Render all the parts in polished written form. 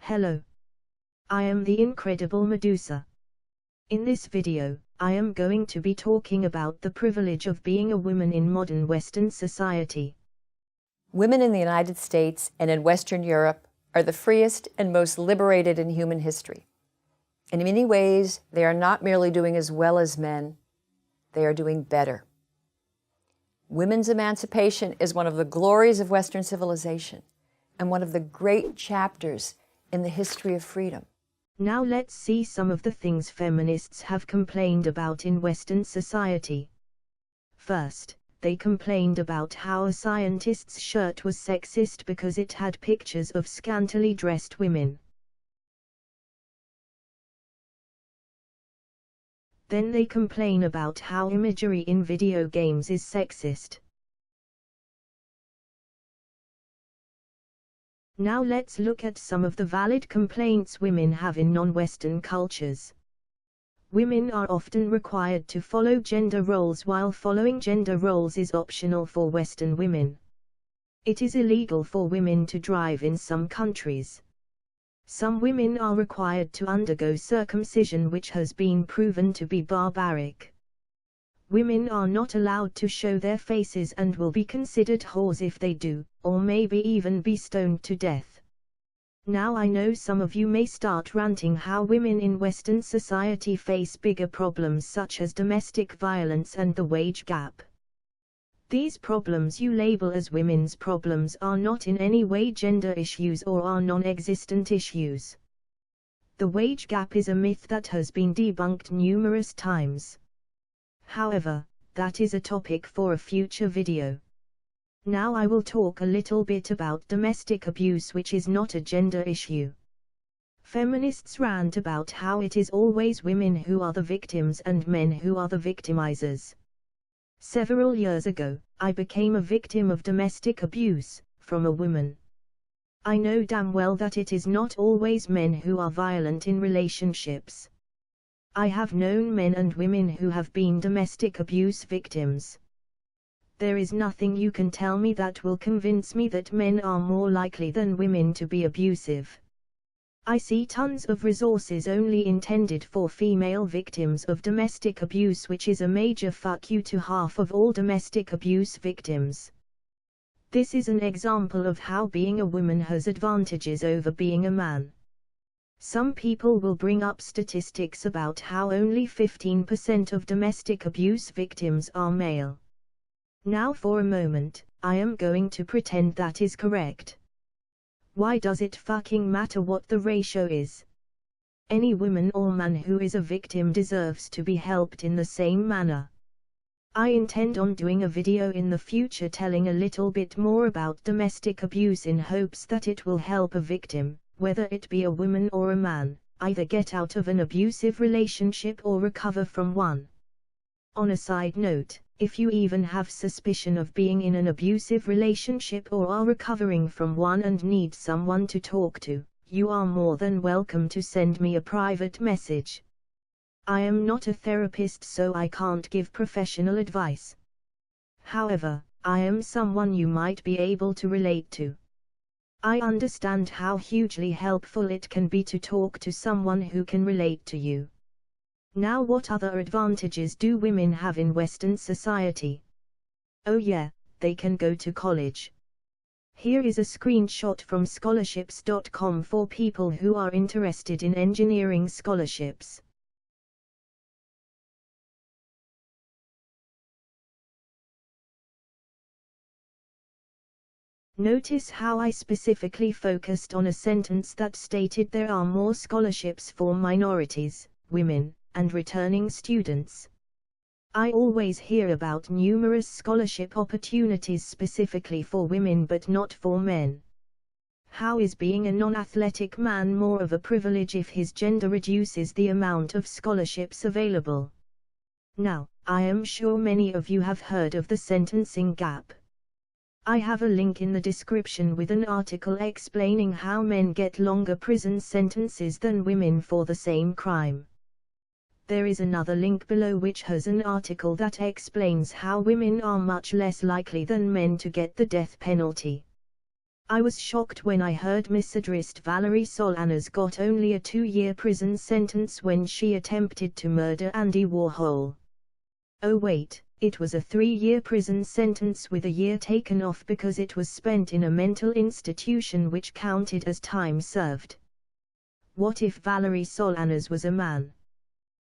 Hello. I am the incredible Medusa. In this video, I am going to be talking about the privilege of being a woman in modern Western society. Women in the United States and in Western Europe are the freest and most liberated in human history. In many ways, they are not merely doing as well as men, they are doing better. Women's emancipation is one of the glories of Western civilization and one of the great chapters in the history of freedom. Now let's see some of the things feminists have complained about in Western society. First, they complained about how a scientist's shirt was sexist because it had pictures of scantily dressed women. Then they complain about how imagery in video games is sexist. Now let's look at some of the valid complaints women have in non-Western cultures. Women are often required to follow gender roles, while following gender roles is optional for Western women. It is illegal for women to drive in some countries. Some women are required to undergo circumcision, which has been proven to be barbaric. Women are not allowed to show their faces and will be considered whores if they do, or maybe even be stoned to death. Now I know some of you may start ranting how women in Western society face bigger problems such as domestic violence and the wage gap. These problems you label as women's problems are not in any way gender issues or are non-existent issues. The wage gap is a myth that has been debunked numerous times. However, that is a topic for a future video. Now I will talk a little bit about domestic abuse, which is not a gender issue. Feminists rant about how it is always women who are the victims and men who are the victimizers. Several years ago, I became a victim of domestic abuse from a woman. I know damn well that it is not always men who are violent in relationships. I have known men and women who have been domestic abuse victims. There is nothing you can tell me that will convince me that men are more likely than women to be abusive. I see tons of resources only intended for female victims of domestic abuse, which is a major fuck you to half of all domestic abuse victims. This is an example of how being a woman has advantages over being a man. Some people will bring up statistics about how only 15% of domestic abuse victims are male. Now for a moment, I am going to pretend that is correct. Why does it fucking matter what the ratio is? Any woman or man who is a victim deserves to be helped in the same manner. I intend on doing a video in the future telling a little bit more about domestic abuse in hopes that it will help a victim, whether it be a woman or a man, either get out of an abusive relationship or recover from one. On a side note, if you even have suspicion of being in an abusive relationship or are recovering from one and need someone to talk to, you are more than welcome to send me a private message. I am not a therapist, so I can't give professional advice. However, I am someone you might be able to relate to. I understand how hugely helpful it can be to talk to someone who can relate to you. Now, what other advantages do women have in Western society? Oh yeah, they can go to college. Here is a screenshot from scholarships.com for people who are interested in engineering scholarships. Notice how I specifically focused on a sentence that stated there are more scholarships for minorities, women, and returning students. I always hear about numerous scholarship opportunities specifically for women but not for men. How is being a non-athletic man more of a privilege if his gender reduces the amount of scholarships available? Now, I am sure many of you have heard of the sentencing gap. I have a link in the description with an article explaining how men get longer prison sentences than women for the same crime. There is another link below which has an article that explains how women are much less likely than men to get the death penalty. I was shocked when I heard misandrist Valerie Solanas got only a 2-year prison sentence when she attempted to murder Andy Warhol. Oh wait, it was a 3-year prison sentence with a year taken off because it was spent in a mental institution which counted as time served. What if Valerie Solanas was a man?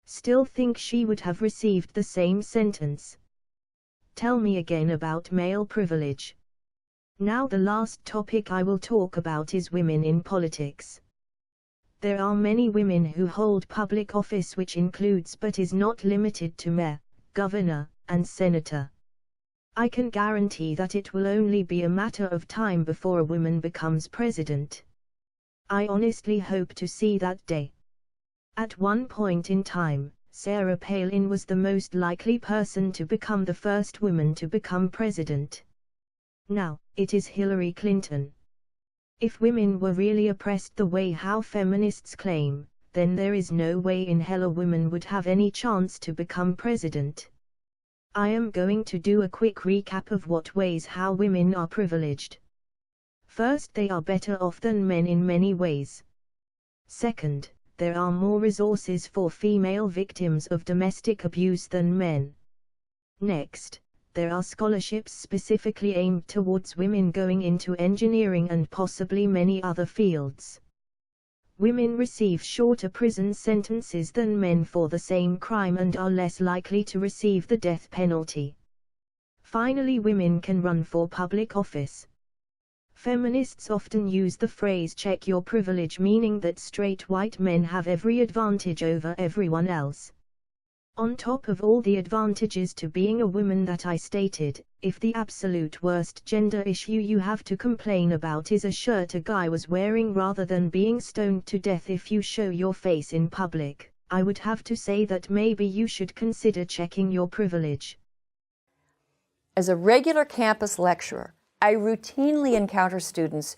Still think she would have received the same sentence. Tell me again about male privilege. Now the last topic I will talk about is women in politics. There are many women who hold public office, which includes but is not limited to mayor, governor, and senator. I can guarantee that it will only be a matter of time before a woman becomes president. I honestly hope to see that day. At one point in time, Sarah Palin was the most likely person to become the first woman to become president. Now, it is Hillary Clinton. If women were really oppressed the way how feminists claim, then there is no way in hell a woman would have any chance to become president. I am going to do a quick recap of what ways how women are privileged. First, they are better off than men in many ways. Second, there are more resources for female victims of domestic abuse than men. Next, there are scholarships specifically aimed towards women going into engineering and possibly many other fields. Women receive shorter prison sentences than men for the same crime and are less likely to receive the death penalty. Finally, women can run for public office. Feminists often use the phrase check your privilege, meaning that straight white men have every advantage over everyone else. On top of all the advantages to being a woman that I stated, if the absolute worst gender issue you have to complain about is a shirt a guy was wearing rather than being stoned to death if you show your face in public, I would have to say that maybe you should consider checking your privilege. As a regular campus lecturer, I routinely encounter students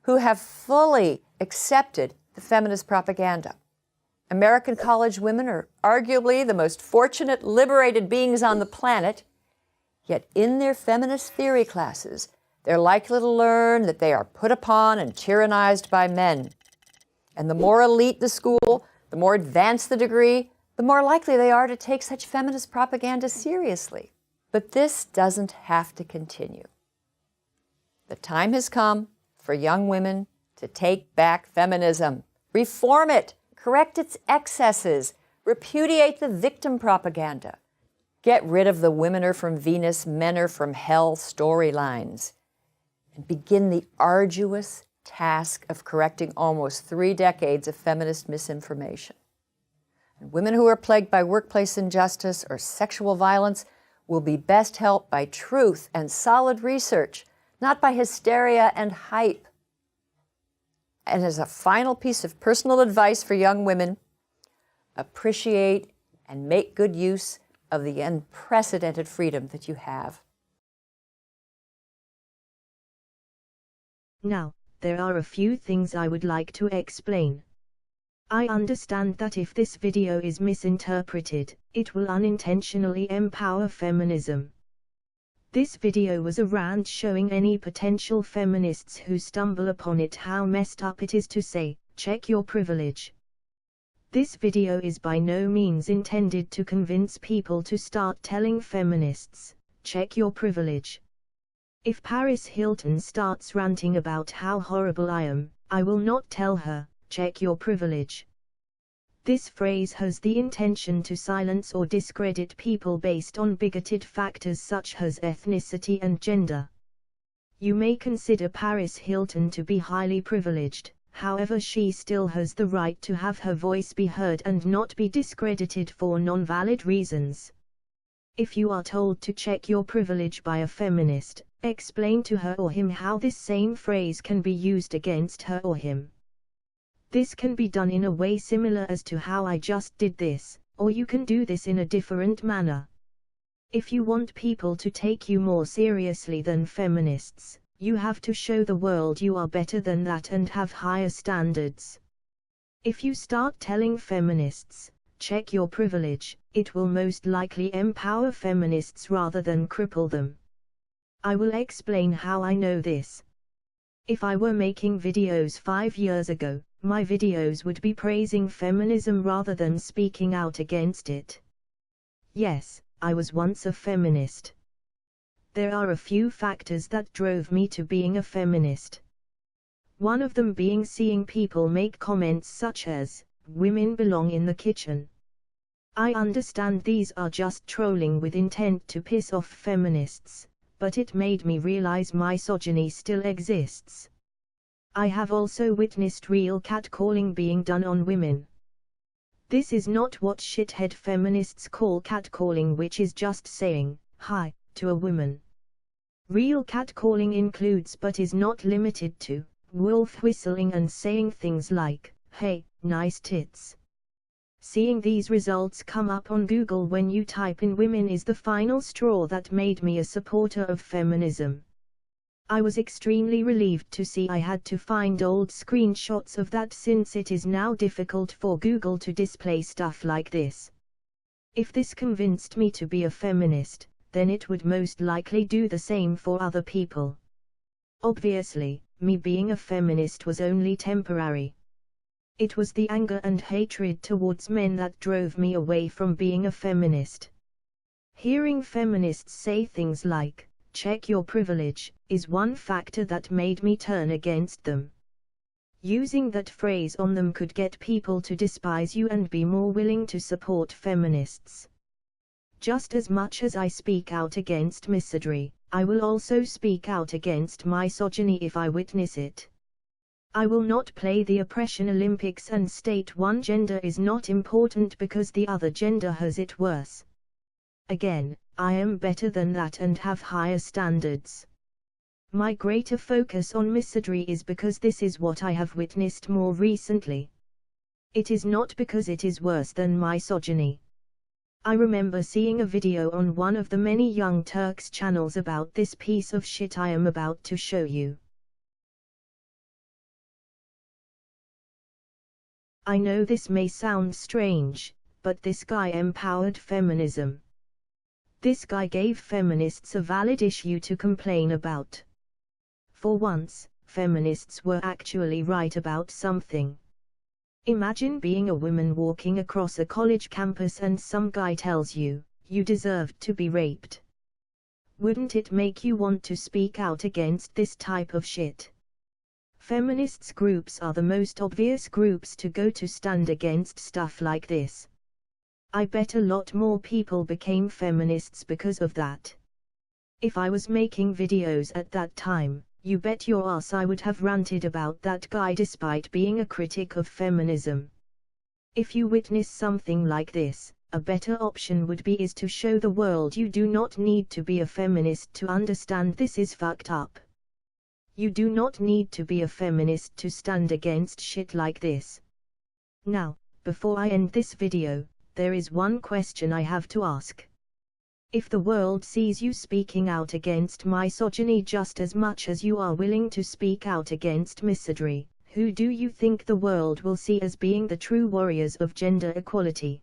who have fully accepted the feminist propaganda. American college women are arguably the most fortunate, liberated beings on the planet, yet in their feminist theory classes, they're likely to learn that they are put upon and tyrannized by men. And the more elite the school, the more advanced the degree, the more likely they are to take such feminist propaganda seriously. But this doesn't have to continue. The time has come for young women to take back feminism, reform it, correct its excesses, repudiate the victim propaganda, get rid of the women are from Venus, men are from hell storylines, and begin the arduous task of correcting almost 3 decades of feminist misinformation. And women who are plagued by workplace injustice or sexual violence will be best helped by truth and solid research, not by hysteria and hype. And as a final piece of personal advice for young women, appreciate and make good use of the unprecedented freedom that you have. Now, there are a few things I would like to explain. I understand that if this video is misinterpreted, it will unintentionally empower feminism. This video was a rant showing any potential feminists who stumble upon it how messed up it is to say, check your privilege. This video is by no means intended to convince people to start telling feminists, check your privilege. If Paris Hilton starts ranting about how horrible I am, I will not tell her, check your privilege. This phrase has the intention to silence or discredit people based on bigoted factors such as ethnicity and gender. You may consider Paris Hilton to be highly privileged, however she still has the right to have her voice be heard and not be discredited for non-valid reasons. If you are told to check your privilege by a feminist, explain to her or him how this same phrase can be used against her or him. This can be done in a way similar as to how I just did this, or you can do this in a different manner. If you want people to take you more seriously than feminists, you have to show the world you are better than that and have higher standards. If you start telling feminists, check your privilege, it will most likely empower feminists rather than cripple them. I will explain how I know this. If I were making videos 5 years ago, my videos would be praising feminism rather than speaking out against it. Yes, I was once a feminist. There are a few factors that drove me to being a feminist. One of them being seeing people make comments such as, "Women belong in the kitchen." I understand these are just trolling with intent to piss off feminists, but it made me realize misogyny still exists. I have also witnessed real catcalling being done on women. This is not what shithead feminists call catcalling, which is just saying, "Hi," to a woman. Real catcalling includes but is not limited to wolf whistling and saying things like, "Hey, nice tits." Seeing these results come up on Google when you type in women is the final straw that made me a supporter of feminism. I was extremely relieved to see I had to find old screenshots of that, since it is now difficult for Google to display stuff like this. If this convinced me to be a feminist, then it would most likely do the same for other people. Obviously, me being a feminist was only temporary. It was the anger and hatred towards men that drove me away from being a feminist. Hearing feminists say things like, "Check your privilege," is one factor that made me turn against them. Using that phrase on them could get people to despise you and be more willing to support feminists. Just as much as I speak out against misandry, I will also speak out against misogyny if I witness it. I will not play the oppression Olympics and state one gender is not important because the other gender has it worse. Again, I am better than that and have higher standards. My greater focus on misandry is because this is what I have witnessed more recently. It is not because it is worse than misogyny. I remember seeing a video on one of the many Young Turks channels about this piece of shit I am about to show you. I know this may sound strange, but this guy empowered feminism. This guy gave feminists a valid issue to complain about. For once, feminists were actually right about something. Imagine being a woman walking across a college campus and some guy tells you, "You deserved to be raped." Wouldn't it make you want to speak out against this type of shit? Feminists groups are the most obvious groups to go to stand against stuff like this. I bet a lot more people became feminists because of that. If I was making videos at that time, you bet your ass I would have ranted about that guy despite being a critic of feminism. If you witness something like this, a better option would be to show the world you do not need to be a feminist to understand this is fucked up. You do not need to be a feminist to stand against shit like this. Now, before I end this video, there is one question I have to ask. If the world sees you speaking out against misogyny just as much as you are willing to speak out against misandry, who do you think the world will see as being the true warriors of gender equality?